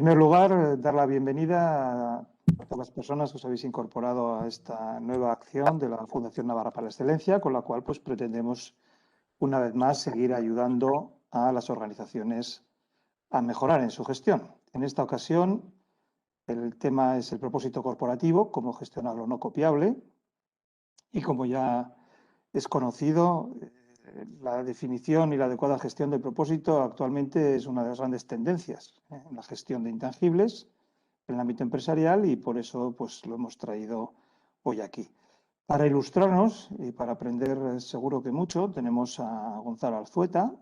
primer lugar, dar la bienvenida a todas las personas que os habéis incorporado a esta nueva acción de la Fundación Navarra para la Excelencia, con la cual pues, pretendemos, una vez más, seguir ayudando a las organizaciones a mejorar en su gestión. En esta ocasión, el tema es el propósito corporativo, cómo gestionar lo no copiable. Y como ya es conocido, la definición y la adecuada gestión del propósito actualmente es una de las grandes tendencias en la gestión de intangibles en el ámbito empresarial y por eso pues, lo hemos traído hoy aquí. Para ilustrarnos y para aprender seguro que mucho, tenemos a Gonzalo Alzueta,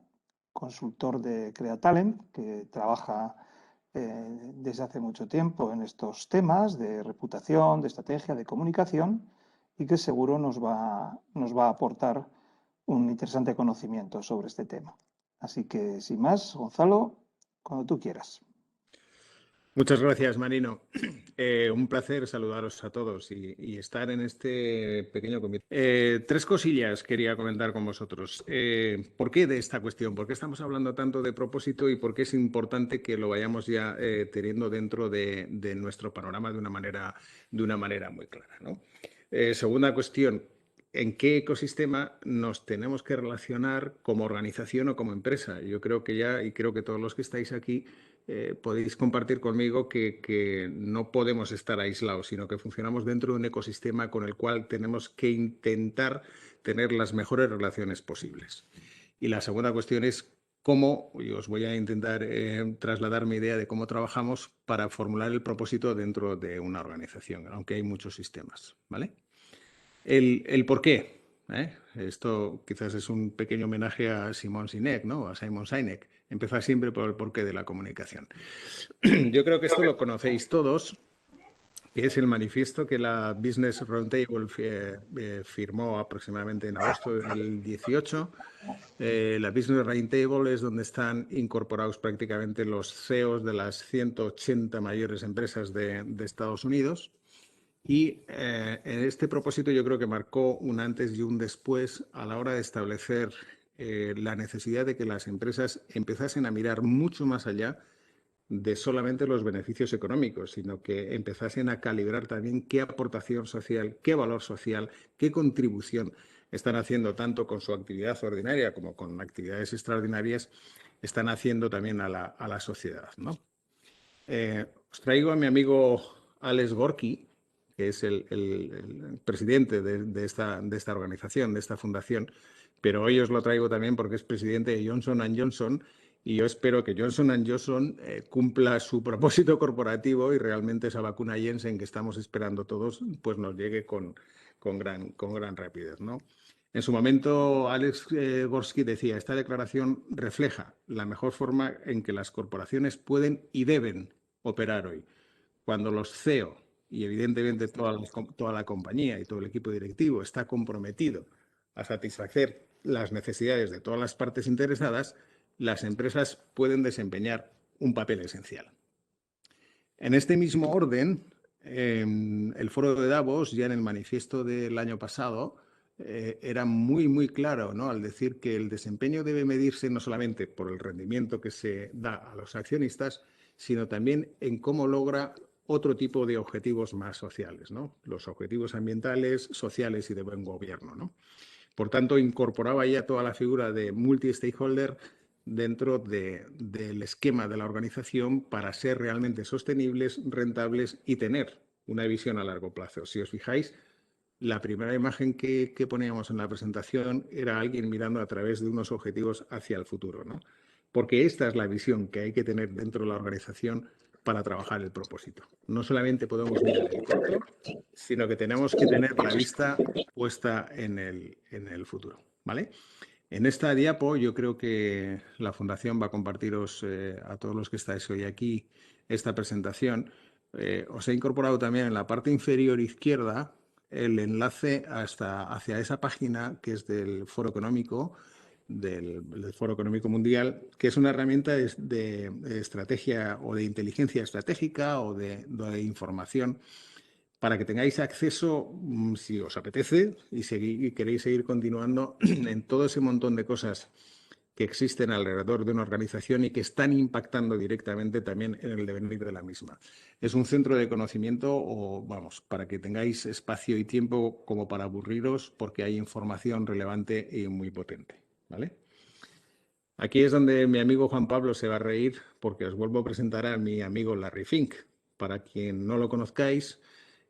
consultor de CreaTalent, que trabaja desde hace mucho tiempo en estos temas de reputación, de estrategia, de comunicación y que seguro nos va a aportar un interesante conocimiento sobre este tema. Así que, sin más, Gonzalo, cuando tú quieras. Muchas gracias, Marino. Un placer saludaros a todos y estar en este pequeño comité. Tres cosillas quería comentar con vosotros. ¿Por qué de esta cuestión? ¿Por qué estamos hablando tanto de propósito y por qué es importante que lo vayamos ya teniendo dentro de nuestro panorama de una manera muy clara, ¿no? Segunda cuestión. ¿En qué ecosistema nos tenemos que relacionar como organización o como empresa? Yo creo que ya, y creo que todos los que estáis aquí, podéis compartir conmigo que no podemos estar aislados, sino que funcionamos dentro de un ecosistema con el cual tenemos que intentar tener las mejores relaciones posibles. Y la segunda cuestión es cómo, y os voy a intentar trasladar mi idea de cómo trabajamos para formular el propósito dentro de una organización, aunque hay muchos sistemas, ¿vale? El por qué. Esto quizás es un pequeño homenaje a Simon Sinek, ¿no? A Simon Sinek. Empezar siempre por el porqué de la comunicación. Yo creo que esto lo conocéis todos, que es el manifiesto que la Business Roundtable firmó aproximadamente en agosto del 18. La Business Roundtable es donde están incorporados prácticamente los CEOs de las 180 mayores empresas de Estados Unidos. Y en este propósito yo creo que marcó un antes y un después a la hora de establecer la necesidad de que las empresas empezasen a mirar mucho más allá de solamente los beneficios económicos, sino que empezasen a calibrar también qué aportación social, qué valor social, qué contribución están haciendo tanto con su actividad ordinaria como con actividades extraordinarias, están haciendo también a la sociedad, ¿no? Os traigo a mi amigo Alex Gorky, que es el presidente de esta organización, de esta fundación, pero hoy os lo traigo también porque es presidente de Johnson & Johnson y yo espero que Johnson & Johnson cumpla su propósito corporativo y realmente esa vacuna Jensen que estamos esperando todos pues nos llegue con gran rapidez, ¿no? En su momento, Alex Gorsky decía, esta declaración refleja la mejor forma en que las corporaciones pueden y deben operar hoy. Cuando los CEO y evidentemente toda la compañía y todo el equipo directivo está comprometido a satisfacer las necesidades de todas las partes interesadas, las empresas pueden desempeñar un papel esencial. En este mismo orden, el foro de Davos, ya en el manifiesto del año pasado, era muy claro, ¿no? Al decir que el desempeño debe medirse no solamente por el rendimiento que se da a los accionistas, sino también en cómo logra otro tipo de objetivos más sociales, ¿no? Los objetivos ambientales, sociales y de buen gobierno, ¿no? Por tanto, incorporaba ya toda la figura de multi-stakeholder dentro del esquema de la organización para ser realmente sostenibles, rentables y tener una visión a largo plazo. Si os fijáis, la primera imagen que poníamos en la presentación era alguien mirando a través de unos objetivos hacia el futuro, ¿no? Porque esta es la visión que hay que tener dentro de la organización para trabajar el propósito. No solamente podemos mirar el corto, sino que tenemos que tener la vista puesta en el futuro, ¿vale? En esta diapo yo creo que la Fundación va a compartiros a todos los que estáis hoy aquí esta presentación. Os he incorporado también en la parte inferior izquierda el enlace hacia esa página que es del Foro Económico, del Foro Económico Mundial, que es una herramienta de estrategia o de inteligencia estratégica o de información para que tengáis acceso, si os apetece y queréis seguir continuando, en todo ese montón de cosas que existen alrededor de una organización y que están impactando directamente también en el devenir de la misma. Es un centro de conocimiento, o vamos, para que tengáis espacio y tiempo como para aburriros, porque hay información relevante y muy potente, ¿vale? Aquí es donde mi amigo Juan Pablo se va a reír, porque os vuelvo a presentar a mi amigo Larry Fink. Para quien no lo conozcáis,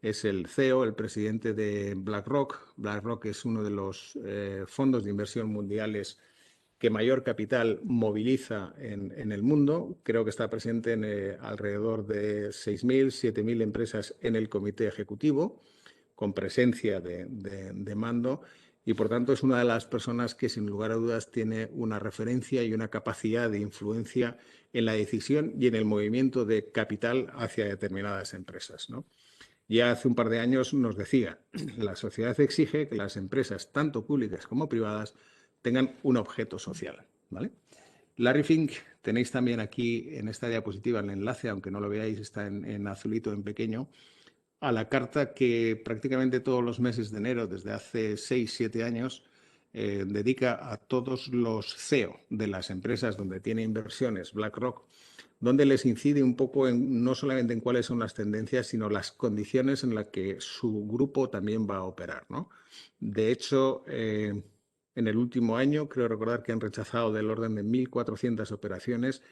es el CEO, el presidente de BlackRock. BlackRock es uno de los fondos de inversión mundiales que mayor capital moviliza en el mundo. Creo que está presente en alrededor de 6.000, 7.000 empresas en el comité ejecutivo, con presencia de mando, y por tanto es una de las personas que sin lugar a dudas tiene una referencia y una capacidad de influencia en la decisión y en el movimiento de capital hacia determinadas empresas, ¿no? Ya hace un par de años nos decía, la sociedad exige que las empresas, tanto públicas como privadas, tengan un objeto social, ¿vale? Larry Fink, tenéis también aquí en esta diapositiva el enlace, aunque no lo veáis, está en azulito en pequeño, a la carta que prácticamente todos los meses de enero, desde hace 6, 7 años, dedica a todos los CEO de las empresas donde tiene inversiones BlackRock, donde les incide un poco no solamente en cuáles son las tendencias, sino las condiciones en las que su grupo también va a operar, ¿no? De hecho, en el último año, creo recordar que han rechazado del orden de 1.400 operaciones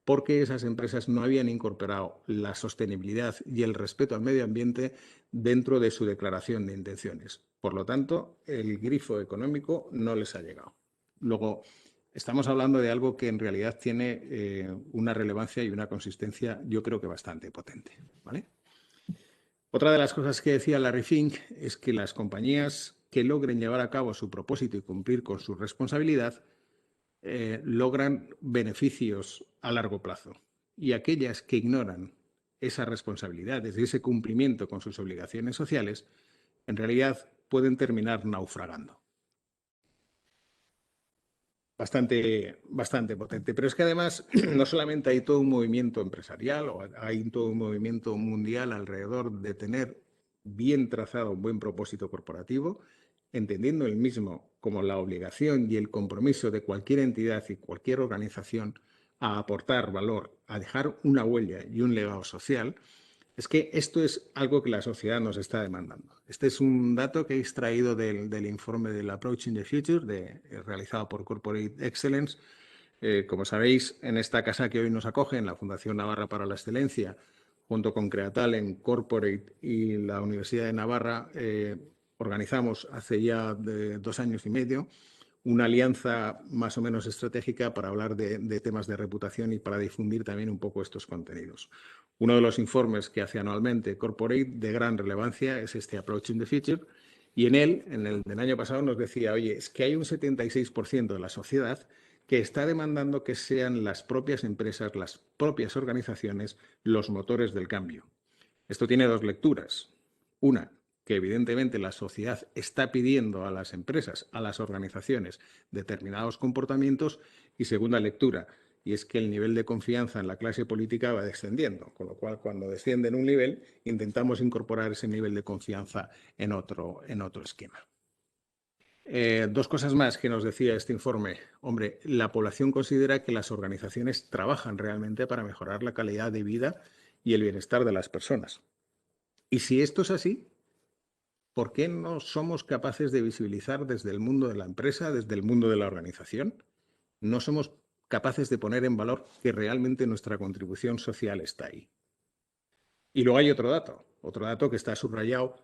porque esas empresas no habían incorporado la sostenibilidad y el respeto al medio ambiente dentro de su declaración de intenciones. Por lo tanto, el grifo económico no les ha llegado. Luego, estamos hablando de algo que en realidad tiene una relevancia y una consistencia, yo creo que bastante potente, ¿vale? Otra de las cosas que decía Larry Fink es que las compañías que logren llevar a cabo su propósito y cumplir con su responsabilidad logran beneficios a largo plazo. Y aquellas que ignoran esa responsabilidad, desde ese cumplimiento con sus obligaciones sociales, en realidad pueden terminar naufragando. Bastante potente. Pero es que además no solamente hay todo un movimiento empresarial o hay todo un movimiento mundial alrededor de tener bien trazado un buen propósito corporativo, entendiendo el mismo como la obligación y el compromiso de cualquier entidad y cualquier organización a aportar valor, a dejar una huella y un legado social. Es que esto es algo que la sociedad nos está demandando. Este es un dato que he extraído del informe del Approaching the Future, realizado por Corporate Excellence. Como sabéis, en esta casa que hoy nos acoge, en la Fundación Navarra para la Excelencia, junto con Creatalent, Corporate y la Universidad de Navarra, organizamos hace ya 2 años y medio una alianza más o menos estratégica para hablar de temas de reputación y para difundir también un poco estos contenidos. Uno de los informes que hace anualmente Corporate de gran relevancia es este Approaching the Future, y en él, en el del año pasado, nos decía, oye, es que hay un 76% de la sociedad que está demandando que sean las propias empresas, las propias organizaciones, los motores del cambio. Esto tiene 2 lecturas. Una, que evidentemente la sociedad está pidiendo a las empresas, a las organizaciones, determinados comportamientos, y segunda lectura, y es que el nivel de confianza en la clase política va descendiendo, con lo cual cuando desciende en un nivel, intentamos incorporar ese nivel de confianza en otro esquema. 2 cosas más que nos decía este informe. Hombre, la población considera que las organizaciones trabajan realmente para mejorar la calidad de vida y el bienestar de las personas. Y si esto es así, ¿por qué no somos capaces de visibilizar desde el mundo de la empresa, desde el mundo de la organización? No somos capaces de poner en valor que realmente nuestra contribución social está ahí. Y luego hay otro dato que está subrayado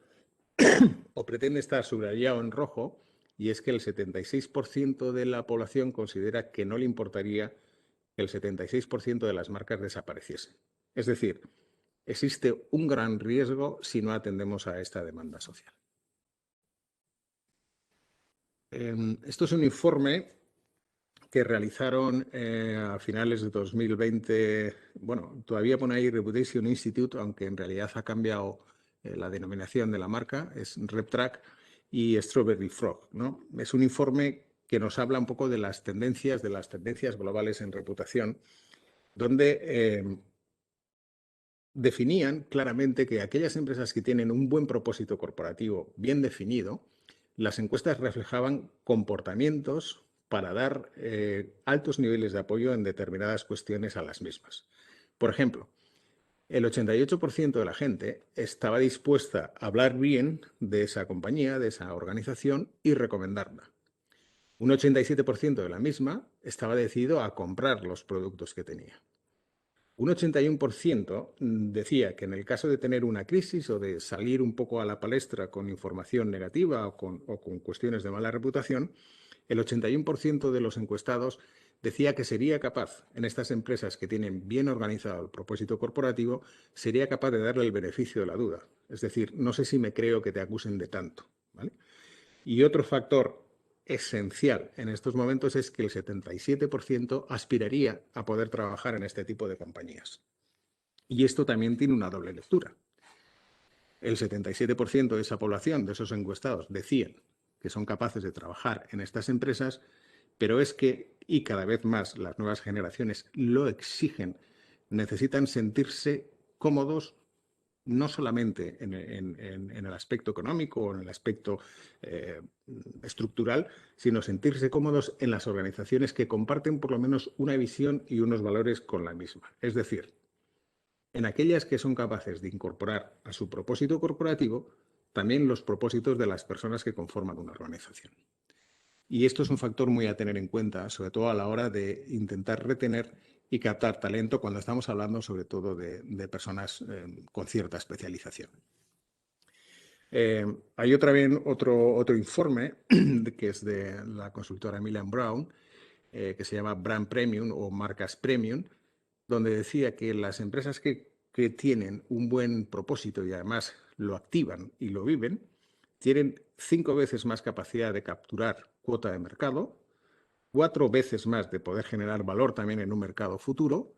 o pretende estar subrayado en rojo, y es que el 76% de la población considera que no le importaría que el 76% de las marcas desapareciesen. Es decir, existe un gran riesgo si no atendemos a esta demanda social. Esto es un informe que realizaron a finales de 2020. Bueno, todavía pone ahí Reputation Institute, aunque en realidad ha cambiado la denominación de la marca, es RepTrak y Strawberry Frog, ¿no? Es un informe que nos habla un poco de las tendencias globales en reputación, donde definían claramente que aquellas empresas que tienen un buen propósito corporativo bien definido, las encuestas reflejaban comportamientos para dar altos niveles de apoyo en determinadas cuestiones a las mismas. Por ejemplo, el 88% de la gente estaba dispuesta a hablar bien de esa compañía, de esa organización y recomendarla. Un 87% de la misma estaba decidido a comprar los productos que tenía. Un 81% decía que en el caso de tener una crisis o de salir un poco a la palestra con información negativa o con cuestiones de mala reputación, el 81% de los encuestados decía que sería capaz, en estas empresas que tienen bien organizado el propósito corporativo, sería capaz de darle el beneficio de la duda. Es decir, no sé si me creo que te acusen de tanto, ¿vale? Y otro factor esencial en estos momentos es que el 77% aspiraría a poder trabajar en este tipo de compañías. Y esto también tiene una doble lectura. El 77% de esa población, de esos encuestados, decían que son capaces de trabajar en estas empresas, pero es que, y cada vez más las nuevas generaciones lo exigen, necesitan sentirse cómodos no solamente en el aspecto económico o en el aspecto estructural, sino sentirse cómodos en las organizaciones que comparten por lo menos una visión y unos valores con la misma. Es decir, en aquellas que son capaces de incorporar a su propósito corporativo también los propósitos de las personas que conforman una organización. Y esto es un factor muy a tener en cuenta, sobre todo a la hora de intentar retener y captar talento cuando estamos hablando sobre todo de personas con cierta especialización. Hay otro informe que es de la consultora Millen Brown, que se llama Brand Premium o Marcas Premium, donde decía que las empresas que tienen un buen propósito y además lo activan y lo viven, tienen 5 veces más capacidad de capturar cuota de mercado, 4 veces más de poder generar valor también en un mercado futuro,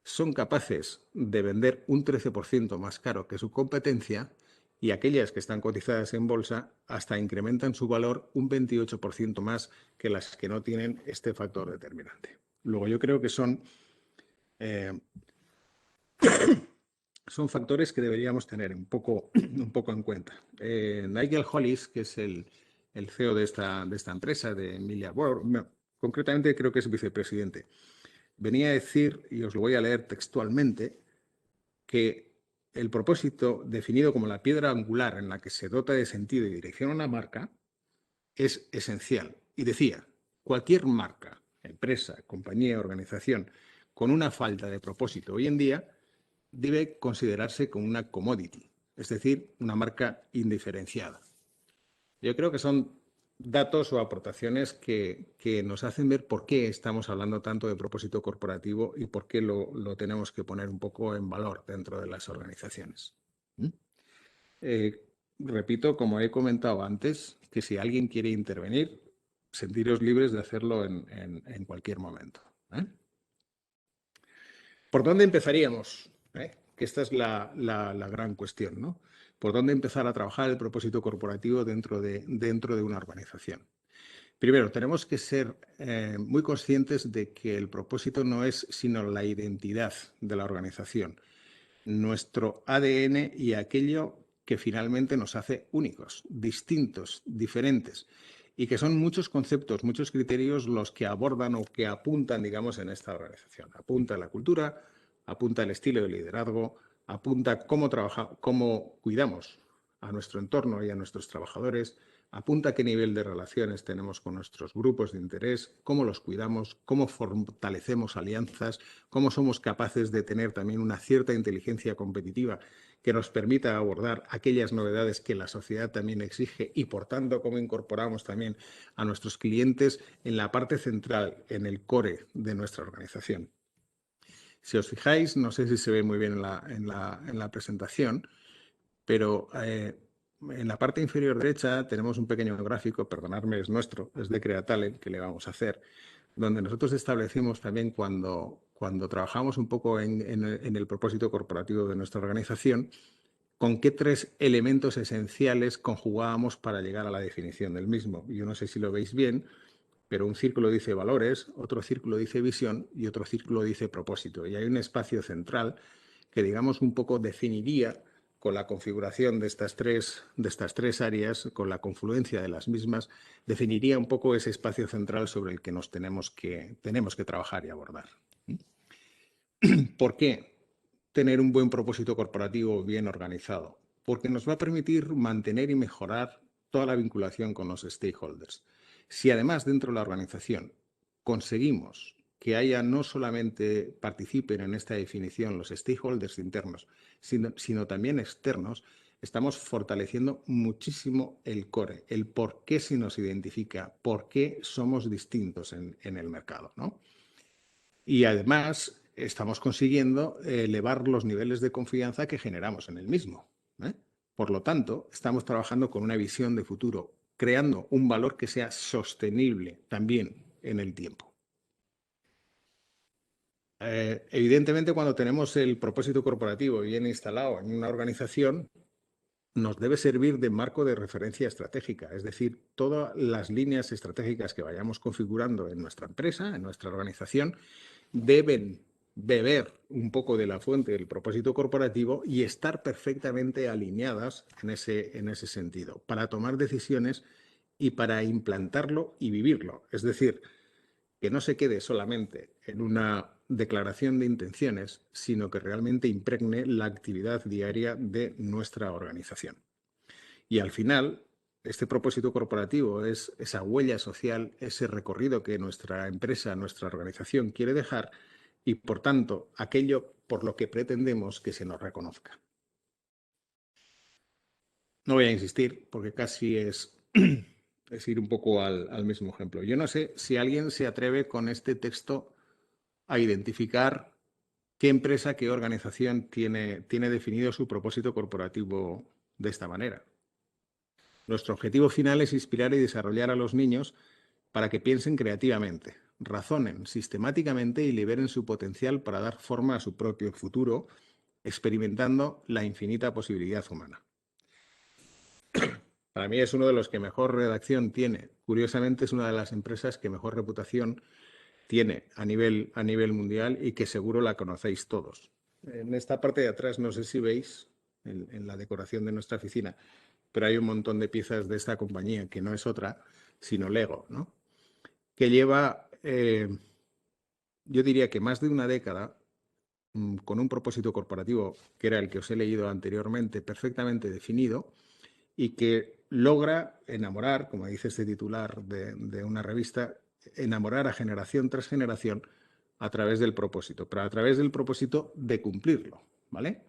son capaces de vender un 13% más caro que su competencia y aquellas que están cotizadas en bolsa hasta incrementan su valor un 28% más que las que no tienen este factor determinante. Luego yo creo que son factores que deberíamos tener un poco en cuenta. Nigel Hollis, que es el CEO de esta empresa, de Emilia World, concretamente creo que es vicepresidente, venía a decir, y os lo voy a leer textualmente, que el propósito definido como la piedra angular en la que se dota de sentido y dirección a una marca es esencial. Y decía, cualquier marca, empresa, compañía, organización, con una falta de propósito hoy en día, debe considerarse como una commodity, es decir, una marca indiferenciada. Yo creo que son datos o aportaciones que nos hacen ver por qué estamos hablando tanto de propósito corporativo y por qué lo tenemos que poner un poco en valor dentro de las organizaciones. Repito, como he comentado antes, que si alguien quiere intervenir, sentiros libres de hacerlo en cualquier momento. ¿Por dónde empezaríamos? Que esta es la gran cuestión, ¿no? ¿Por dónde empezar a trabajar el propósito corporativo dentro de una organización? Primero, tenemos que ser muy conscientes de que el propósito no es sino la identidad de la organización, nuestro ADN y aquello que finalmente nos hace únicos, distintos, diferentes, y que son muchos conceptos, muchos criterios los que abordan o que apuntan, digamos, en esta organización. Apunta la cultura, apunta el estilo de liderazgo, apunta cómo cuidamos a nuestro entorno y a nuestros trabajadores, apunta qué nivel de relaciones tenemos con nuestros grupos de interés, cómo los cuidamos, cómo fortalecemos alianzas, cómo somos capaces de tener también una cierta inteligencia competitiva que nos permita abordar aquellas novedades que la sociedad también exige y, por tanto, cómo incorporamos también a nuestros clientes en la parte central, en el core de nuestra organización. Si os fijáis, no sé si se ve muy bien en la presentación, pero en la parte inferior derecha tenemos un pequeño gráfico, perdonadme, es nuestro, es de Creatalent, que le vamos a hacer, donde nosotros establecimos también cuando trabajamos un poco en el propósito corporativo de nuestra organización, con qué 3 elementos esenciales conjugábamos para llegar a la definición del mismo. Yo no sé si lo veis bien, pero un círculo dice valores, otro círculo dice visión y otro círculo dice propósito. Y hay un espacio central que, digamos, un poco definiría con la configuración de estas tres áreas, con la confluencia de las mismas, definiría un poco ese espacio central sobre el que nos tenemos que trabajar y abordar. ¿Por qué tener un buen propósito corporativo bien organizado? Porque nos va a permitir mantener y mejorar toda la vinculación con los stakeholders. Si además dentro de la organización conseguimos que haya no solamente participen en esta definición los stakeholders internos, sino también externos, estamos fortaleciendo muchísimo el core, el por qué se nos identifica, por qué somos distintos en el mercado, ¿no? Y además estamos consiguiendo elevar los niveles de confianza que generamos en el mismo, ¿eh? Por lo tanto, estamos trabajando con una visión de futuro, creando un valor que sea sostenible también en el tiempo. Evidentemente, cuando tenemos el propósito corporativo bien instalado en una organización, nos debe servir de marco de referencia estratégica, es decir, todas las líneas estratégicas que vayamos configurando en nuestra empresa, en nuestra organización, deben beber un poco de la fuente del propósito corporativo y estar perfectamente alineadas en ese sentido, para tomar decisiones y para implantarlo y vivirlo. Es decir, que no se quede solamente en una declaración de intenciones, sino que realmente impregne la actividad diaria de nuestra organización. Y al final, este propósito corporativo es esa huella social, ese recorrido que nuestra empresa, nuestra organización quiere dejar y, por tanto, aquello por lo que pretendemos que se nos reconozca. No voy a insistir porque casi es ir un poco al mismo ejemplo. Yo no sé si alguien se atreve con este texto a identificar qué empresa, qué organización tiene definido su propósito corporativo de esta manera. Nuestro objetivo final es inspirar y desarrollar a los niños para que piensen creativamente, razonen sistemáticamente y liberen su potencial para dar forma a su propio futuro, experimentando la infinita posibilidad humana. Para mí es uno de los que mejor redacción tiene. Curiosamente, es una de las empresas que mejor reputación tiene a nivel mundial y que seguro la conocéis todos. En esta parte de atrás, no sé si veis, en la decoración de nuestra oficina, pero hay un montón de piezas de esta compañía, que no es otra, sino Lego, ¿no? Que lleva, yo diría que más de una década, con un propósito corporativo, que era el que os he leído anteriormente, perfectamente definido, y que logra enamorar, como dice este titular de una revista, enamorar a generación tras generación a través del propósito, pero a través del propósito de cumplirlo, ¿vale?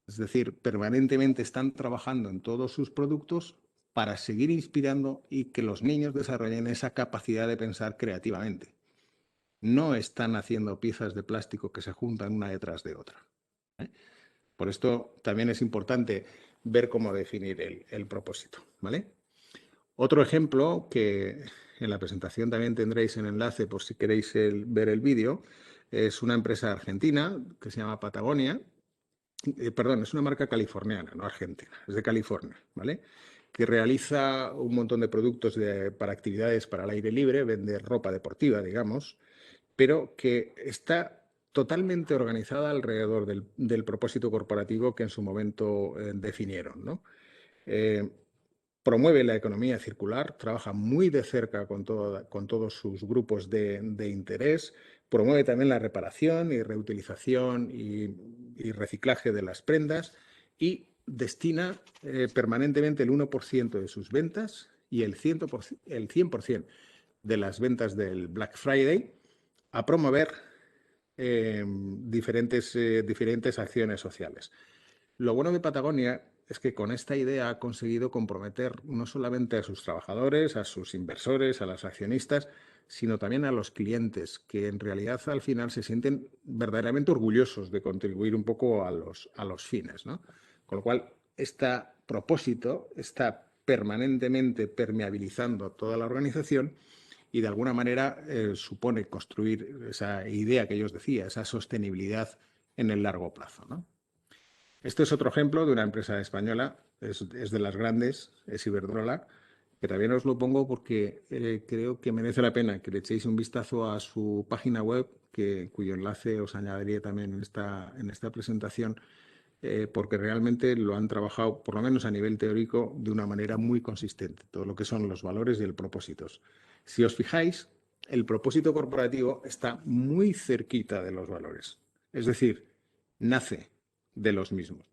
Es decir, permanentemente están trabajando en todos sus productos para seguir inspirando y que los niños desarrollen esa capacidad de pensar creativamente. No están haciendo piezas de plástico que se juntan una detrás de otra, ¿eh? Por esto también es importante ver cómo definir el propósito, ¿vale? Otro ejemplo que en la presentación también tendréis el enlace por si queréis ver el vídeo, es una empresa argentina que se llama Patagonia. Perdón, es una marca californiana, no argentina, es de California, ¿vale? Que realiza un montón de productos para actividades para el aire libre, vende ropa deportiva, digamos, pero que está totalmente organizada alrededor del propósito corporativo que en su momento definieron, ¿no? Promueve la economía circular, trabaja muy de cerca con todos sus grupos de interés, promueve también la reparación y reutilización y reciclaje de las prendas y destina permanentemente el 1% de sus ventas y el 100% de las ventas del Black Friday a promover diferentes acciones sociales. Lo bueno de Patagonia es que con esta idea ha conseguido comprometer no solamente a sus trabajadores, a sus inversores, a los accionistas, sino también a los clientes, que en realidad al final se sienten verdaderamente orgullosos de contribuir un poco a los fines, ¿no? Con lo cual, este propósito está permanentemente permeabilizando toda la organización y de alguna manera supone construir esa idea que yo os decía, esa sostenibilidad en el largo plazo, ¿no? Este es otro ejemplo de una empresa española, es de las grandes, es Iberdrola, que también os lo pongo porque creo que merece la pena que le echéis un vistazo a su página web, cuyo enlace os añadiré también en esta presentación, porque realmente lo han trabajado, por lo menos a nivel teórico, de una manera muy consistente, todo lo que son los valores y el propósito. Si os fijáis, el propósito corporativo está muy cerquita de los valores, es decir, nace de los mismos,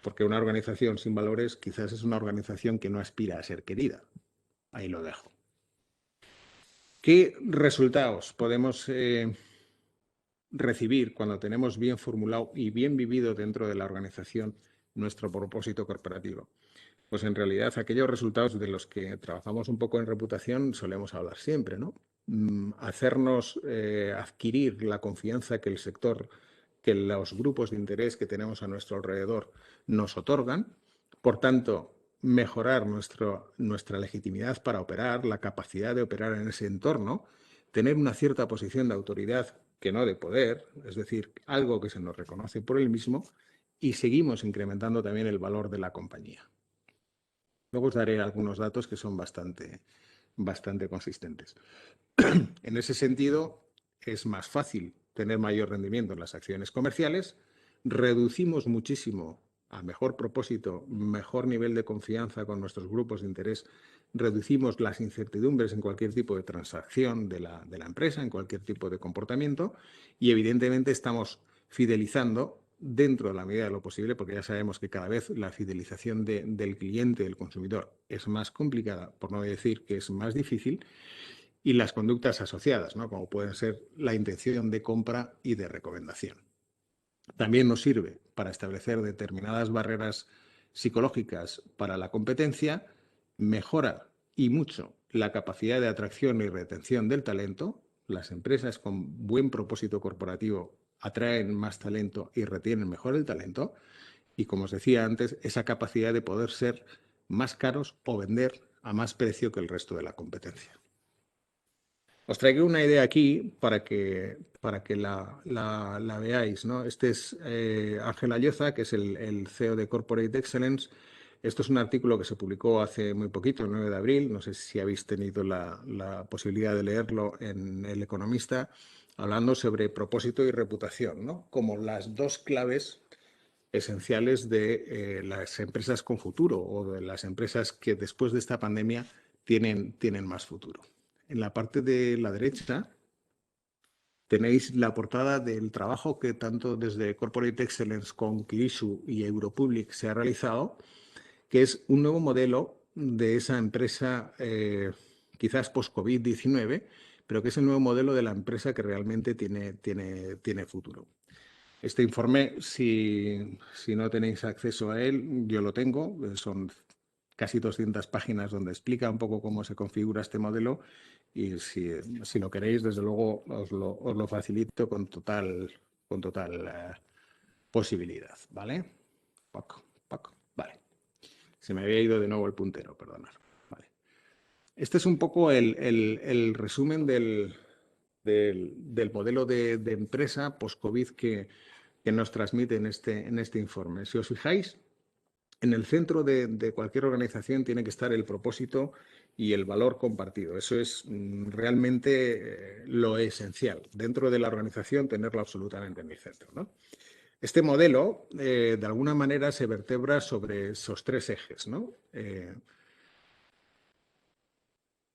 porque una organización sin valores quizás es una organización que no aspira a ser querida. Ahí lo dejo. ¿Qué resultados podemos recibir cuando tenemos bien formulado y bien vivido dentro de la organización nuestro propósito corporativo? Pues en realidad aquellos resultados de los que trabajamos un poco en reputación solemos hablar siempre, ¿no? Hacernos adquirir la confianza que el sector, que los grupos de interés que tenemos a nuestro alrededor nos otorgan. Por tanto, mejorar nuestra legitimidad para operar, la capacidad de operar en ese entorno, tener una cierta posición de autoridad que no de poder, es decir, algo que se nos reconoce por el mismo, y seguimos incrementando también el valor de la compañía. Luego os daré algunos datos que son bastante consistentes. En ese sentido, es más fácil tener mayor rendimiento en las acciones comerciales, reducimos muchísimo a mejor propósito, mejor nivel de confianza con nuestros grupos de interés, reducimos las incertidumbres en cualquier tipo de transacción de la empresa, en cualquier tipo de comportamiento y evidentemente estamos fidelizando dentro de la medida de lo posible, porque ya sabemos que cada vez la fidelización del cliente, del consumidor, es más complicada, por no decir que es más difícil, y las conductas asociadas, ¿no? Como pueden ser la intención de compra y de recomendación. También nos sirve para establecer determinadas barreras psicológicas para la competencia, mejora y mucho la capacidad de atracción y retención del talento. Las empresas con buen propósito corporativo atraen más talento y retienen mejor el talento. Y como os decía antes, esa capacidad de poder ser más caros o vender a más precio que el resto de la competencia. Os traigo una idea aquí para que la veáis, ¿no? Este es Ángel Alloza, que es el CEO de Corporate Excellence. Esto es un artículo que se publicó hace muy poquito, el 9 de abril. No sé si habéis tenido la posibilidad de leerlo en El Economista, hablando sobre propósito y reputación, ¿no? Como las dos claves esenciales de las empresas con futuro o de las empresas que después de esta pandemia tienen más futuro. En la parte de la derecha tenéis la portada del trabajo que tanto desde Corporate Excellence con Kirishu y Europublic se ha realizado, que es un nuevo modelo de esa empresa quizás post-COVID-19, pero que es el nuevo modelo de la empresa que realmente tiene futuro. Este informe, si no tenéis acceso a él, yo lo tengo, son casi 200 páginas donde explica un poco cómo se configura este modelo y si lo queréis, desde luego os lo facilito con total posibilidad, ¿vale? Paco, vale. Se me había ido de nuevo el puntero, perdonad. Vale. Este es un poco el resumen del modelo de empresa post-COVID que nos transmite en este informe. Si os fijáis, en el centro de cualquier organización tiene que estar el propósito y el valor compartido. Eso es realmente lo esencial. Dentro de la organización, tenerlo absolutamente en el centro, ¿no? Este modelo, de alguna manera, se vertebra sobre esos tres ejes, ¿no?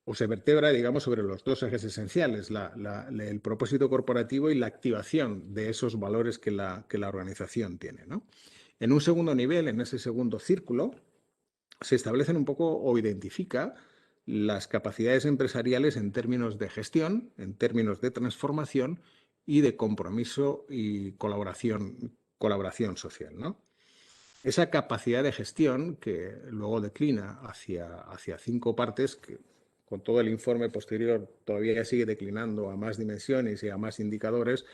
O se vertebra, digamos, sobre los dos ejes esenciales, el propósito corporativo y la activación de esos valores que la organización tiene, ¿no? En un segundo nivel, en ese segundo círculo, se establecen un poco o identifica las capacidades empresariales en términos de gestión, en términos de transformación y de compromiso y colaboración social, ¿no? Esa capacidad de gestión que luego declina hacia 5 partes, que con todo el informe posterior todavía sigue declinando a más dimensiones y a más indicadores,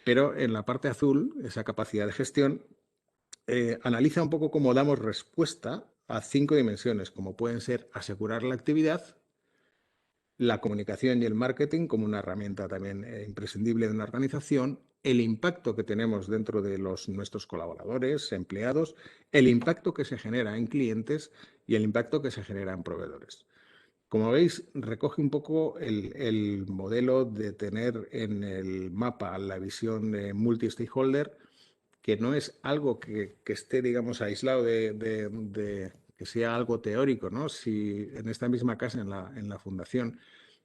pero en la parte azul, esa capacidad de gestión analiza un poco cómo damos respuesta a 5 dimensiones, como pueden ser asegurar la actividad, la comunicación y el marketing como una herramienta también imprescindible de una organización, el impacto que tenemos dentro de nuestros colaboradores, empleados, el impacto que se genera en clientes y el impacto que se genera en proveedores. Como veis, recoge un poco el modelo de tener en el mapa la visión multi-stakeholder que no es algo que esté, digamos, aislado que sea algo teórico, ¿no? Si en esta misma casa, en la fundación,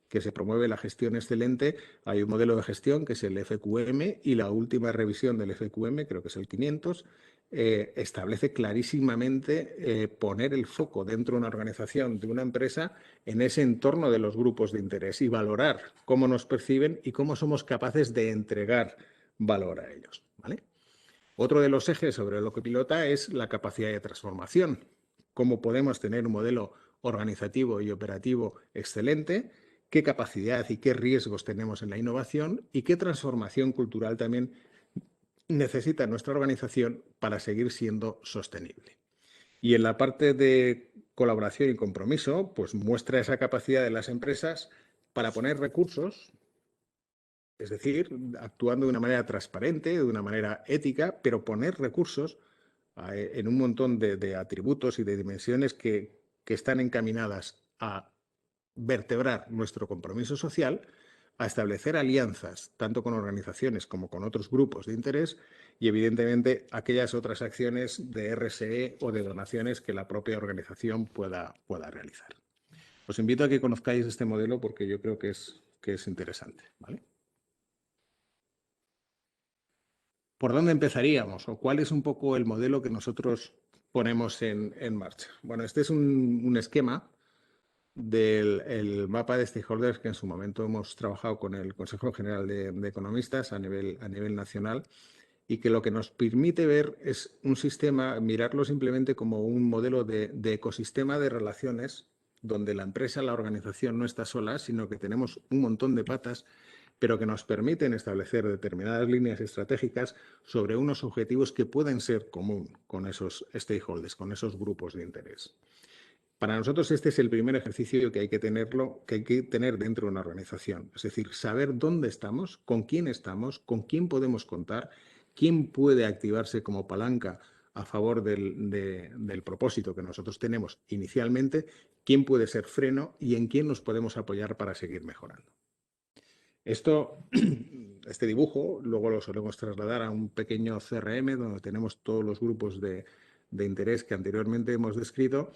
que se promueve la gestión excelente, hay un modelo de gestión que es el FQM y la última revisión del FQM, creo que es el 500, establece clarísimamente poner el foco dentro de una organización, de una empresa, en ese entorno de los grupos de interés y valorar cómo nos perciben y cómo somos capaces de entregar valor a ellos, ¿vale? Otro de los ejes sobre lo que pilota es la capacidad de transformación. Cómo podemos tener un modelo organizativo y operativo excelente, qué capacidad y qué riesgos tenemos en la innovación y qué transformación cultural también necesita nuestra organización para seguir siendo sostenible. Y en la parte de colaboración y compromiso, pues muestra esa capacidad de las empresas para poner recursos, es decir, actuando de una manera transparente, de una manera ética, pero poner recursos en un montón de atributos y de dimensiones que están encaminadas a vertebrar nuestro compromiso social, a establecer alianzas tanto con organizaciones como con otros grupos de interés y, evidentemente, aquellas otras acciones de RSE o de donaciones que la propia organización pueda realizar. Os invito a que conozcáis este modelo porque yo creo que es interesante, ¿vale? ¿Por dónde empezaríamos? ¿O cuál es un poco el modelo que nosotros ponemos en marcha? Bueno, este es un esquema del mapa de stakeholders que en su momento hemos trabajado con el Consejo General de Economistas a nivel nacional y que lo que nos permite ver es un sistema, mirarlo simplemente como un modelo de ecosistema de relaciones donde la empresa, la organización no está sola, sino que tenemos un montón de patas, pero que nos permiten establecer determinadas líneas estratégicas sobre unos objetivos que pueden ser común con esos stakeholders, con esos grupos de interés. Para nosotros este es el primer ejercicio que hay que tener dentro de una organización. Es decir, saber dónde estamos, con quién podemos contar, quién puede activarse como palanca a favor del propósito que nosotros tenemos inicialmente, quién puede ser freno y en quién nos podemos apoyar para seguir mejorando. Este dibujo luego lo solemos trasladar a un pequeño CRM donde tenemos todos los grupos de interés que anteriormente hemos descrito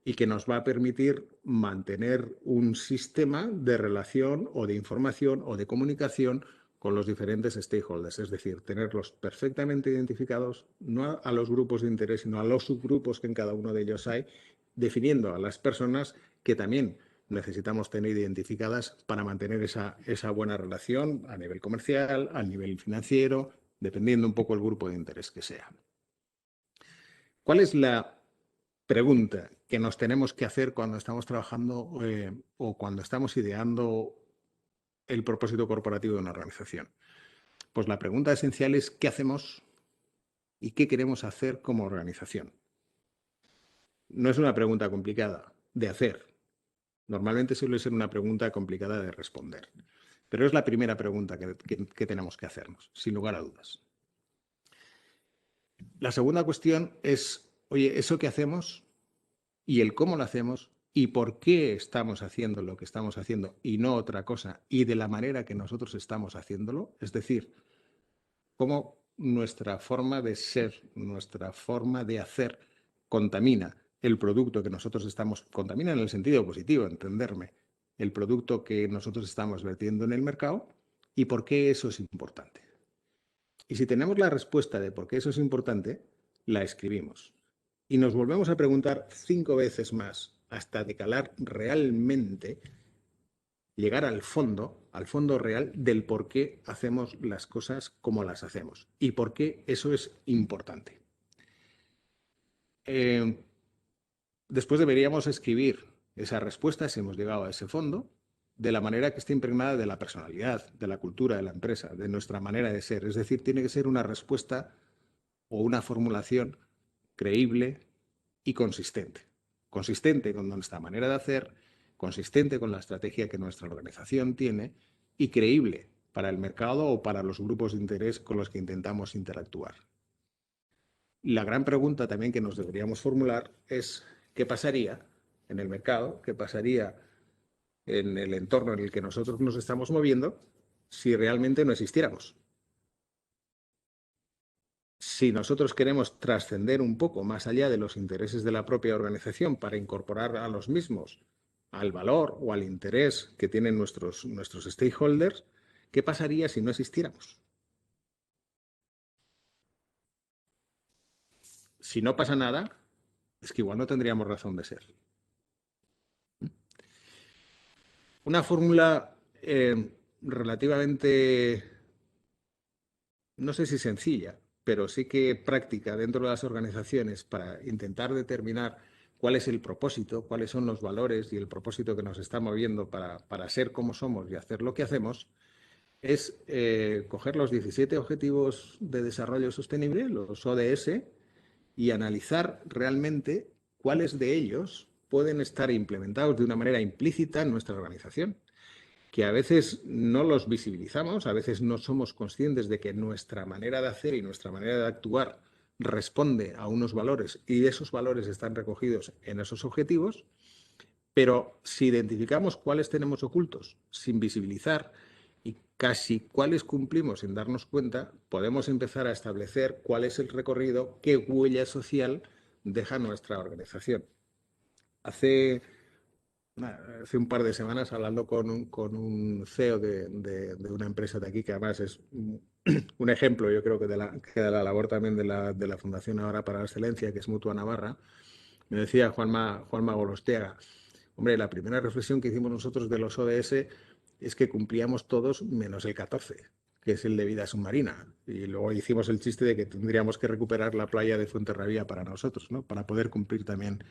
y que nos va a permitir mantener un sistema de relación o de información o de comunicación con los diferentes stakeholders, es decir, tenerlos perfectamente identificados, no a los grupos de interés, sino a los subgrupos que en cada uno de ellos hay, definiendo a las personas que también necesitamos tener identificadas para mantener esa buena relación a nivel comercial, a nivel financiero, dependiendo un poco del grupo de interés que sea. ¿Cuál es la pregunta que nos tenemos que hacer cuando estamos trabajando o cuando estamos ideando el propósito corporativo de una organización? Pues la pregunta esencial es ¿qué hacemos y qué queremos hacer como organización? No es una pregunta complicada de hacer. Normalmente suele ser una pregunta complicada de responder. Pero es la primera pregunta que tenemos que hacernos, sin lugar a dudas. La segunda cuestión es, oye, ¿eso qué hacemos? Y el cómo lo hacemos y por qué estamos haciendo lo que estamos haciendo y no otra cosa y de la manera que nosotros estamos haciéndolo, es decir, cómo nuestra forma de ser, nuestra forma de hacer contamina el producto que nosotros contamina en el sentido positivo, entenderme, el producto que nosotros estamos vertiendo en el mercado y por qué eso es importante. Y si tenemos la respuesta de por qué eso es importante, la escribimos. Y nos volvemos a preguntar 5 veces más hasta decalar realmente, llegar al fondo real del por qué hacemos las cosas como las hacemos y por qué eso es importante. Después deberíamos escribir esa respuesta, si hemos llegado a ese fondo, de la manera que esté impregnada de la personalidad, de la cultura de la empresa, de nuestra manera de ser. Es decir, tiene que ser una respuesta o una formulación creíble y consistente. Consistente con nuestra manera de hacer, consistente con la estrategia que nuestra organización tiene y creíble para el mercado o para los grupos de interés con los que intentamos interactuar. La gran pregunta también que nos deberíamos formular es ¿qué pasaría en el mercado? ¿Qué pasaría en el entorno en el que nosotros nos estamos moviendo si realmente no existiéramos? si nosotros queremos trascender un poco más allá de los intereses de la propia organización para incorporar a los mismos al valor o al interés que tienen nuestros stakeholders, ¿qué pasaría si no existiéramos? Si no pasa nada, es que igual no tendríamos razón de ser. Una fórmula relativamente, no sé si sencilla, pero sí que práctica dentro de las organizaciones para intentar determinar cuál es el propósito, cuáles son los valores y el propósito que nos está moviendo para ser como somos y hacer lo que hacemos, es coger los 17 Objetivos de Desarrollo Sostenible, los ODS, y analizar realmente cuáles de ellos pueden estar implementados de una manera implícita en nuestra organización, que a veces no los visibilizamos, a veces no somos conscientes de que nuestra manera de hacer y nuestra manera de actuar responde a unos valores y esos valores están recogidos en esos objetivos, pero si identificamos cuáles tenemos ocultos sin visibilizar y casi cuáles cumplimos sin darnos cuenta, podemos empezar a establecer cuál es el recorrido, qué huella social deja nuestra organización. Hace un par de semanas, hablando con un CEO de una empresa de aquí, que además es un ejemplo, yo creo que de la labor también de la Fundación Ahora para la Excelencia, que es Mutua Navarra, me decía Juanma Golostiaga, hombre, la primera reflexión que hicimos nosotros de los ODS es que cumplíamos todos menos el 14, que es el de vida submarina. Y luego hicimos el chiste de que tendríamos que recuperar la playa de Fuenterrabía para nosotros, ¿no? Para poder cumplir también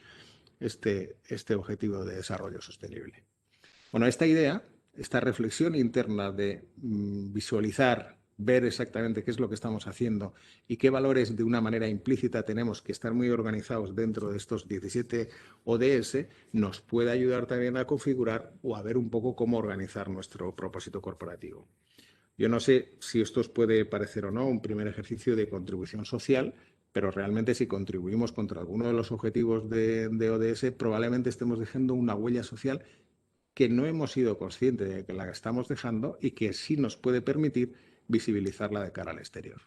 este objetivo de desarrollo sostenible. Bueno, esta idea, esta reflexión interna de visualizar, ver exactamente qué es lo que estamos haciendo y qué valores de una manera implícita tenemos que estar muy organizados dentro de estos 17 ODS, nos puede ayudar también a configurar o a ver un poco cómo organizar nuestro propósito corporativo. Yo no sé si esto os puede parecer o no un primer ejercicio de contribución social, pero realmente si contribuimos contra alguno de los objetivos de ODS, probablemente estemos dejando una huella social que no hemos sido conscientes de que la estamos dejando y que sí nos puede permitir visibilizarla de cara al exterior.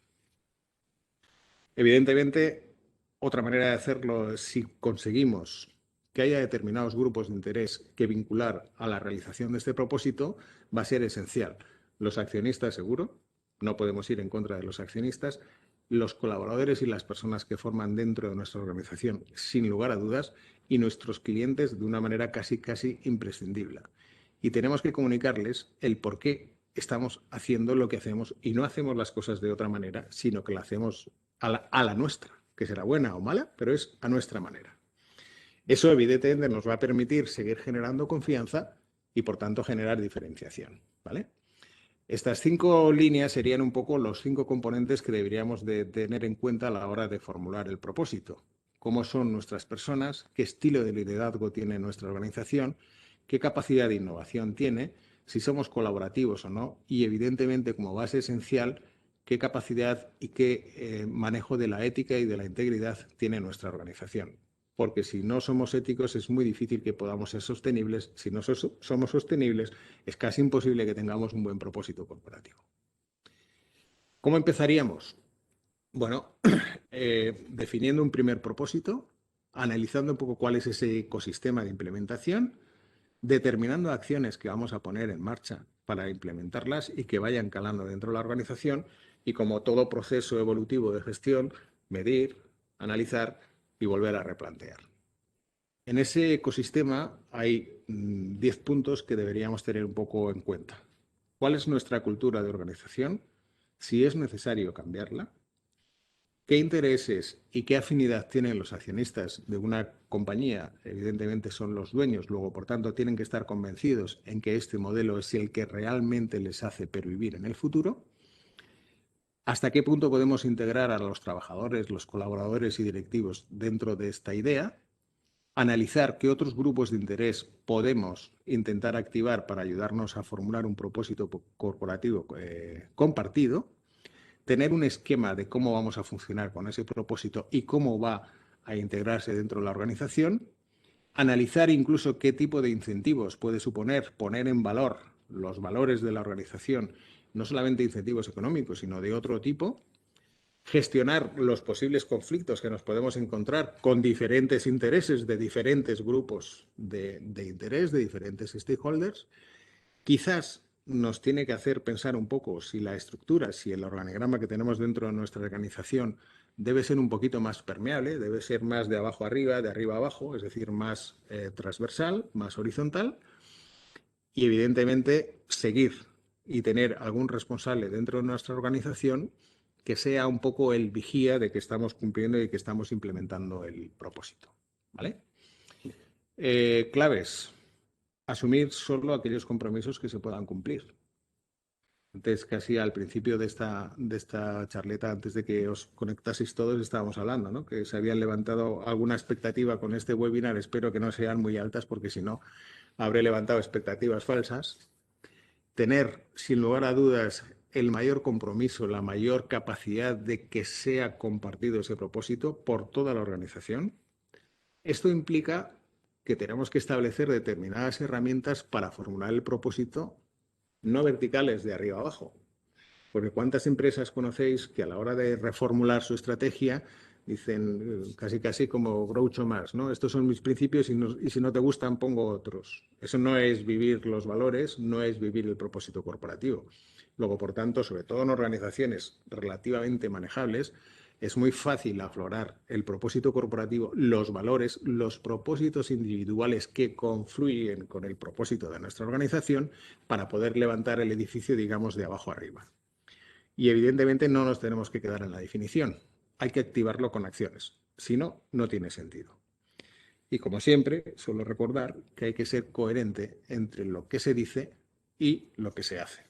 Evidentemente, otra manera de hacerlo es si conseguimos que haya determinados grupos de interés que vincular a la realización de este propósito, va a ser esencial. Los accionistas, seguro, no podemos ir en contra de los accionistas, los colaboradores y las personas que forman dentro de nuestra organización, sin lugar a dudas, y nuestros clientes de una manera casi imprescindible. Y tenemos que comunicarles el por qué estamos haciendo lo que hacemos y no hacemos las cosas de otra manera, sino que la hacemos a la nuestra, que será buena o mala, pero es a nuestra manera. Eso evidentemente nos va a permitir seguir generando confianza y por tanto generar diferenciación, ¿vale? Estas 5 líneas serían un poco los 5 componentes que deberíamos de tener en cuenta a la hora de formular el propósito. Cómo son nuestras personas, qué estilo de liderazgo tiene nuestra organización, qué capacidad de innovación tiene, si somos colaborativos o no y evidentemente como base esencial, qué capacidad y qué manejo de la ética y de la integridad tiene nuestra organización. Porque si no somos éticos es muy difícil que podamos ser sostenibles. Si no somos sostenibles es casi imposible que tengamos un buen propósito corporativo. ¿Cómo empezaríamos? Bueno, definiendo un primer propósito, analizando un poco cuál es ese ecosistema de implementación, determinando acciones que vamos a poner en marcha para implementarlas y que vayan calando dentro de la organización y, como todo proceso evolutivo de gestión, medir, analizar y volver a replantear. En ese ecosistema hay 10 puntos que deberíamos tener un poco en cuenta. ¿Cuál es nuestra cultura de organización? Si es necesario cambiarla. ¿Qué intereses y qué afinidad tienen los accionistas de una compañía? Evidentemente son los dueños, luego por tanto tienen que estar convencidos en que este modelo es el que realmente les hace pervivir en el futuro. ¿Hasta qué punto podemos integrar a los trabajadores, los colaboradores y directivos dentro de esta idea? Analizar qué otros grupos de interés podemos intentar activar para ayudarnos a formular un propósito corporativo compartido, tener un esquema de cómo vamos a funcionar con ese propósito y cómo va a integrarse dentro de la organización, analizar incluso qué tipo de incentivos puede suponer poner en valor los valores de la organización, no solamente incentivos económicos, sino de otro tipo, gestionar los posibles conflictos que nos podemos encontrar con diferentes intereses de diferentes grupos de interés, de diferentes stakeholders. Quizás nos tiene que hacer pensar un poco si la estructura, si el organigrama que tenemos dentro de nuestra organización debe ser un poquito más permeable, debe ser más de abajo arriba, de arriba abajo, es decir, más transversal, más horizontal, y evidentemente seguir y tener algún responsable dentro de nuestra organización que sea un poco el vigía de que estamos cumpliendo y que estamos implementando el propósito. ¿Vale? Claves. Asumir solo aquellos compromisos que se puedan cumplir. Antes, casi al principio de esta charleta, antes de que os conectaseis todos, estábamos hablando, ¿no? Que se habían levantado alguna expectativa con este webinar. Espero que no sean muy altas, porque si no, habré levantado expectativas falsas. Tener, sin lugar a dudas, el mayor compromiso, la mayor capacidad de que sea compartido ese propósito por toda la organización. Esto implica que tenemos que establecer determinadas herramientas para formular el propósito, no verticales de arriba abajo. Porque ¿cuántas empresas conocéis que a la hora de reformular su estrategia dicen casi como Groucho Marx, ¿no? Estos son mis principios y si no te gustan pongo otros? Eso no es vivir los valores, no es vivir el propósito corporativo. Luego, por tanto, sobre todo en organizaciones relativamente manejables, es muy fácil aflorar el propósito corporativo, los valores, los propósitos individuales que confluyen con el propósito de nuestra organización para poder levantar el edificio, digamos, de abajo arriba. Y evidentemente no nos tenemos que quedar en la definición. Hay que activarlo con acciones. Si no, no tiene sentido. Y como siempre, suelo recordar que hay que ser coherente entre lo que se dice y lo que se hace.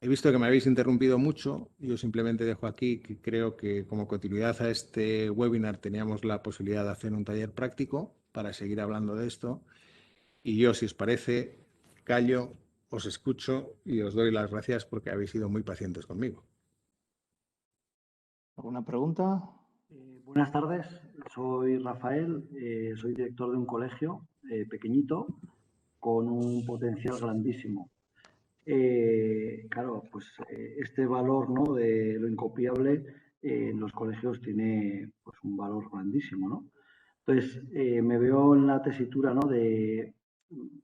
He visto que me habéis interrumpido mucho. Yo simplemente dejo aquí que creo que como continuidad a este webinar teníamos la posibilidad de hacer un taller práctico para seguir hablando de esto. Y yo, si os parece, callo, os escucho y os doy las gracias porque habéis sido muy pacientes conmigo. ¿Alguna pregunta? Buenas tardes, soy Rafael, soy director de un colegio pequeñito con un potencial grandísimo. Claro, pues este valor, ¿no?, de lo incopiable en los colegios tiene pues un valor grandísimo, ¿no? Entonces, me veo en la tesitura, ¿no?, de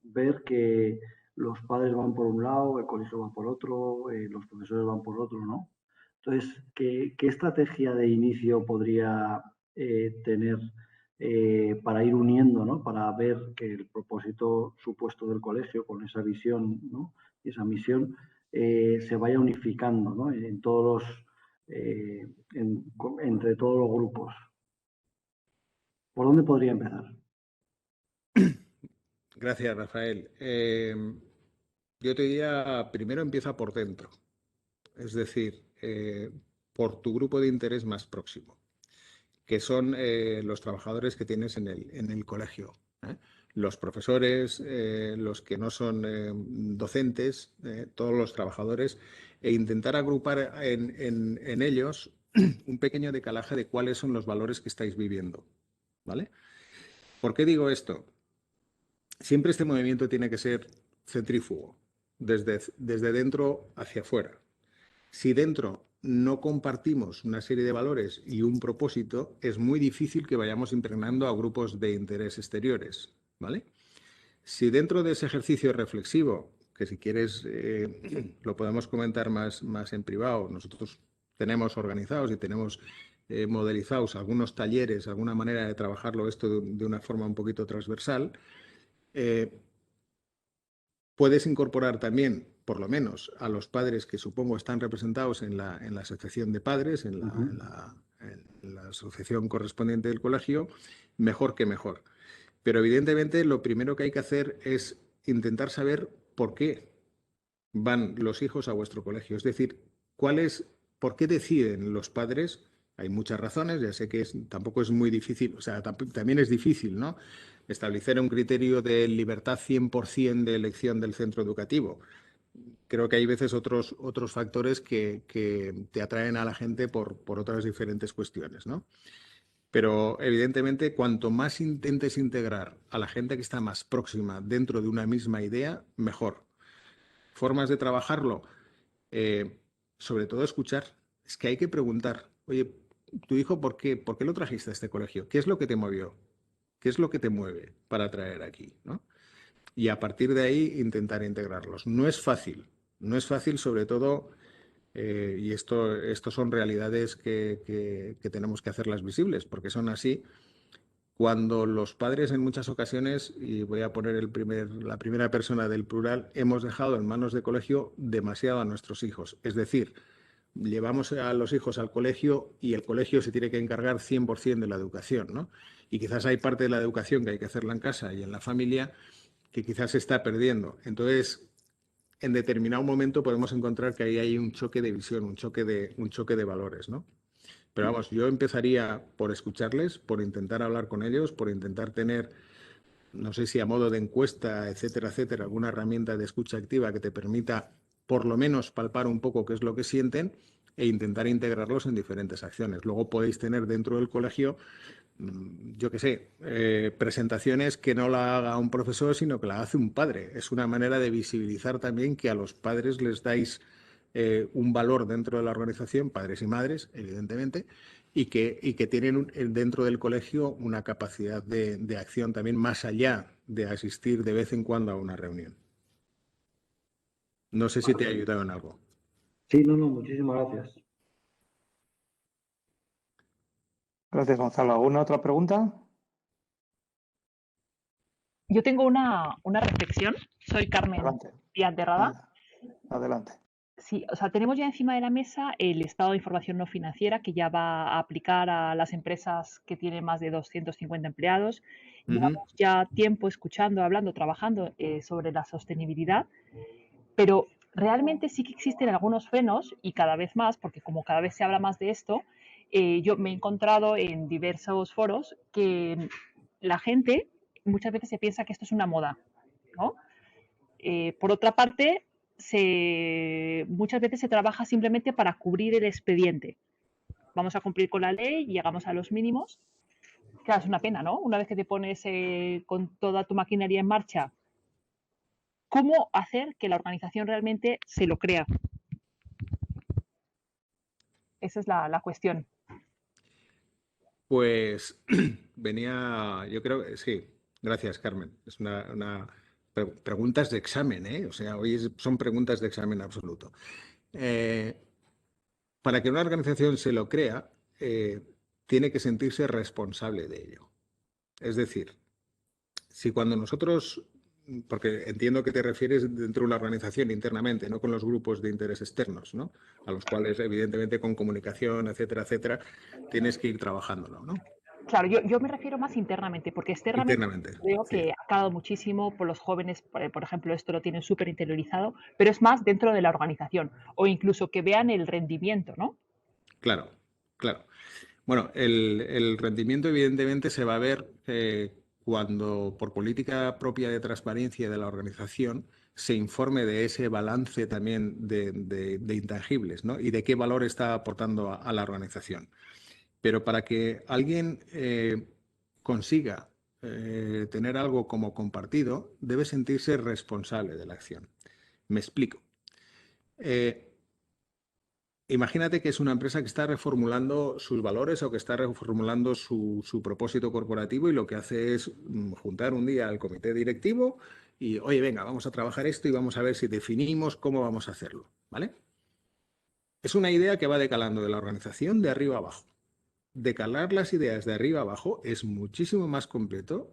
ver que los padres van por un lado, el colegio va por otro, los profesores van por otro, ¿no? Entonces, ¿qué estrategia de inicio podría tener para ir uniendo, ¿no?, para ver que el propósito supuesto del colegio, con esa visión, ¿no?, y esa misión, se vaya unificando, ¿no?, en todos entre todos los grupos? ¿Por dónde podría empezar? Gracias, Rafael. Yo te diría, primero empieza por dentro, es decir, por tu grupo de interés más próximo, que son los trabajadores que tienes en el colegio, ¿eh? Los profesores, los que no son docentes, todos los trabajadores, e intentar agrupar en ellos un pequeño decalaje de cuáles son los valores que estáis viviendo, ¿vale? ¿Por qué digo esto? Siempre este movimiento tiene que ser centrífugo, desde dentro hacia afuera. Si dentro no compartimos una serie de valores y un propósito, es muy difícil que vayamos impregnando a grupos de interés exteriores, ¿vale? Si dentro de ese ejercicio reflexivo, que si quieres lo podemos comentar más en privado, nosotros tenemos organizados y tenemos modelizados algunos talleres, alguna manera de trabajarlo esto de una forma un poquito transversal. Puedes incorporar también, por lo menos, a los padres que supongo están representados en la asociación de padres, en la asociación correspondiente del colegio, mejor que mejor. Pero evidentemente lo primero que hay que hacer es intentar saber por qué van los hijos a vuestro colegio. Es decir, por qué deciden los padres. Hay muchas razones, ya sé que tampoco es muy difícil, o sea, también es difícil, ¿no?, establecer un criterio de libertad 100% de elección del centro educativo. Creo que hay veces otros factores que te atraen a la gente por otras diferentes cuestiones, ¿no? Pero evidentemente, cuanto más intentes integrar a la gente que está más próxima dentro de una misma idea, mejor. Formas de trabajarlo, sobre todo escuchar. es que hay que preguntar, oye, tu hijo, ¿por qué lo trajiste a este colegio? ¿Qué es lo que te movió? ¿Qué es lo que te mueve para traer aquí, ¿no? Y a partir de ahí intentar integrarlos. No es fácil sobre todo, y esto son realidades que tenemos que hacerlas visibles, porque son así, cuando los padres en muchas ocasiones, y voy a poner la primera persona del plural, hemos dejado en manos de colegio demasiado a nuestros hijos. Es decir, llevamos a los hijos al colegio y el colegio se tiene que encargar 100% de la educación, ¿no? Y quizás hay parte de la educación que hay que hacerla en casa y en la familia que quizás se está perdiendo. Entonces, en determinado momento podemos encontrar que ahí hay un choque de visión, un choque de valores, ¿no? Pero vamos, yo empezaría por escucharles, por intentar hablar con ellos, por intentar tener, no sé si a modo de encuesta, etcétera, etcétera, alguna herramienta de escucha activa que te permita por lo menos palpar un poco qué es lo que sienten e intentar integrarlos en diferentes acciones. Luego podéis tener dentro del colegio, yo qué sé, presentaciones que no la haga un profesor, sino que la hace un padre. Es una manera de visibilizar también que a los padres les dais un valor dentro de la organización, padres y madres, evidentemente, y que tienen dentro del colegio una capacidad de acción también más allá de asistir de vez en cuando a una reunión. No sé si te ha ayudado en algo. Sí, no, muchísimas gracias. Gracias, Gonzalo. ¿Alguna otra pregunta? Yo tengo una reflexión. Soy Carmen Adelante. Díaz de Rada. Adelante. Sí, o sea, tenemos ya encima de la mesa el estado de información no financiera que ya va a aplicar a las empresas que tienen más de 250 empleados. Llevamos ya tiempo escuchando, hablando, trabajando sobre la sostenibilidad, pero realmente sí que existen algunos frenos y cada vez más, porque como cada vez se habla más de esto, yo me he encontrado en diversos foros que la gente muchas veces se piensa que esto es una moda, ¿no? Por otra parte, muchas veces se trabaja simplemente para cubrir el expediente. Vamos a cumplir con la ley, llegamos a los mínimos. Claro, es una pena, ¿no? Una vez que te pones con toda tu maquinaria en marcha, ¿cómo hacer que la organización realmente se lo crea? Esa es la cuestión. Pues venía, yo creo que sí, gracias Carmen. Es preguntas de examen, ¿eh? O sea, hoy son preguntas de examen absoluto. Para que una organización se lo crea, tiene que sentirse responsable de ello. Es decir, si cuando nosotros, porque entiendo que te refieres dentro de una organización internamente, no con los grupos de interés externos, ¿no? A los cuales, evidentemente, con comunicación, etcétera, etcétera, tienes que ir trabajándolo, ¿no? Claro, yo me refiero más internamente, porque externamente veo sí. que ha calado muchísimo por los jóvenes, por ejemplo, esto lo tienen súper interiorizado, pero es más dentro de la organización, o incluso que vean el rendimiento, ¿no? Claro, claro. Bueno, el rendimiento evidentemente se va a ver cuando, por política propia de transparencia de la organización, se informe de ese balance también de intangibles, ¿no? Y de qué valor está aportando a la organización. Pero para que alguien consiga tener algo como compartido, debe sentirse responsable de la acción. Me explico. Imagínate que es una empresa que está reformulando sus valores o que está reformulando su propósito corporativo y lo que hace es juntar un día al comité directivo y, oye, venga, vamos a trabajar esto y vamos a ver si definimos cómo vamos a hacerlo, ¿vale? Es una idea que va decalando de la organización de arriba abajo. Decalar las ideas de arriba abajo es muchísimo más complicado,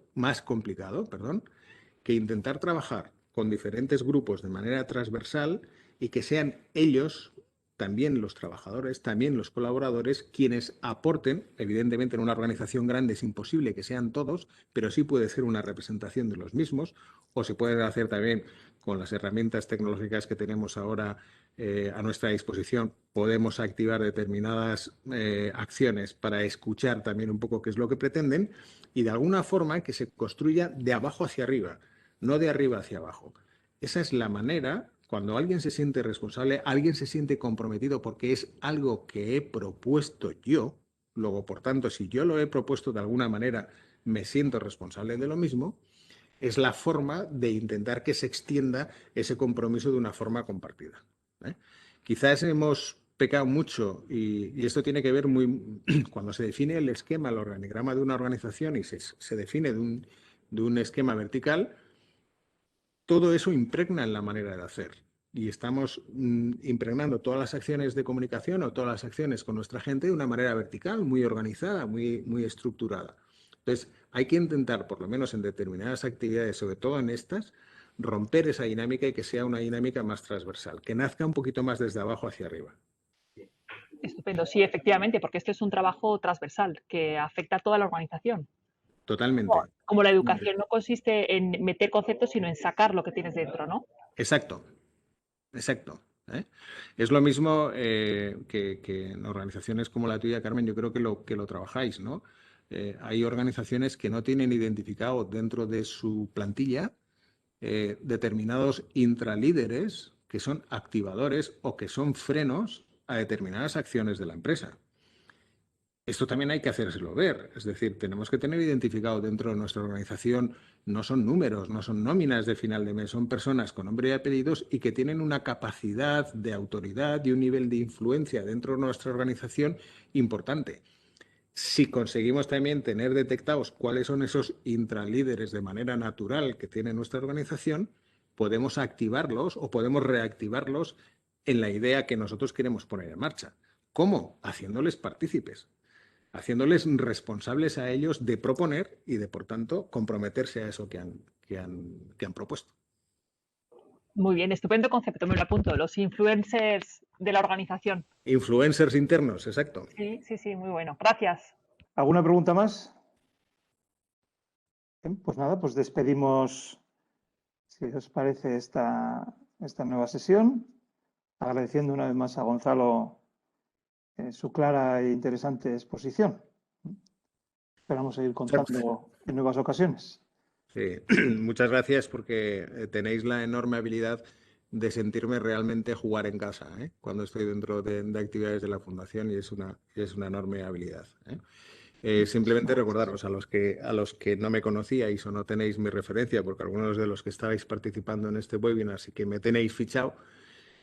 que intentar trabajar con diferentes grupos de manera transversal y que sean ellos, también los trabajadores, también los colaboradores, quienes aporten. Evidentemente en una organización grande es imposible que sean todos, pero sí puede ser una representación de los mismos, o se puede hacer también con las herramientas tecnológicas que tenemos ahora a nuestra disposición. Podemos activar determinadas acciones para escuchar también un poco qué es lo que pretenden y de alguna forma que se construya de abajo hacia arriba, no de arriba hacia abajo. Esa es la manera, cuando alguien se siente responsable, alguien se siente comprometido porque es algo que he propuesto yo, luego, por tanto, si yo lo he propuesto de alguna manera, me siento responsable de lo mismo, es la forma de intentar que se extienda ese compromiso de una forma compartida. Quizás hemos peca mucho y esto tiene que ver cuando se define el esquema, el organigrama de una organización y se define de un esquema vertical, todo eso impregna en la manera de hacer. Y estamos impregnando todas las acciones de comunicación o todas las acciones con nuestra gente de una manera vertical, muy organizada, muy estructurada. Entonces, hay que intentar, por lo menos en determinadas actividades, sobre todo en estas, romper esa dinámica y que sea una dinámica más transversal, que nazca un poquito más desde abajo hacia arriba. Estupendo, sí, efectivamente, porque este es un trabajo transversal que afecta a toda la organización. Totalmente. Como la educación no consiste en meter conceptos, sino en sacar lo que tienes dentro, ¿no? Exacto, exacto. Es lo mismo que en organizaciones como la tuya, Carmen, yo creo que lo trabajáis, ¿no? Hay organizaciones que no tienen identificado dentro de su plantilla determinados intralíderes que son activadores o que son frenos a determinadas acciones de la empresa. Esto también hay que hacérselo ver, es decir, tenemos que tener identificado dentro de nuestra organización, no son números, no son nóminas de final de mes, son personas con nombre y apellidos y que tienen una capacidad de autoridad y un nivel de influencia dentro de nuestra organización importante. Si conseguimos también tener detectados cuáles son esos intralíderes de manera natural que tiene nuestra organización, podemos activarlos o podemos reactivarlos en la idea que nosotros queremos poner en marcha. ¿Cómo? Haciéndoles partícipes, haciéndoles responsables a ellos de proponer y de, por tanto, comprometerse a eso que han propuesto. Muy bien, estupendo concepto, me lo apunto. Los influencers de la organización. Influencers internos, exacto. Sí, sí, sí, muy bueno. Gracias. ¿Alguna pregunta más? Bien, pues nada, pues despedimos, si os parece, esta nueva sesión, agradeciendo una vez más a Gonzalo su clara e interesante exposición. Esperamos seguir contando en nuevas ocasiones. Sí. Muchas gracias porque tenéis la enorme habilidad de sentirme realmente jugar en casa cuando estoy dentro de actividades de la Fundación y es una enorme habilidad. Simplemente recordaros a los que no me conocíais o no tenéis mi referencia, porque algunos de los que estáis participando en este webinar sí que me tenéis fichado,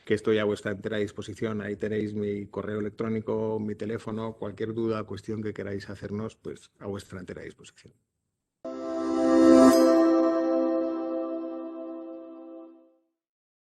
que estoy a vuestra entera disposición. Ahí tenéis mi correo electrónico, mi teléfono, cualquier duda, cuestión que queráis hacernos, pues a vuestra entera disposición.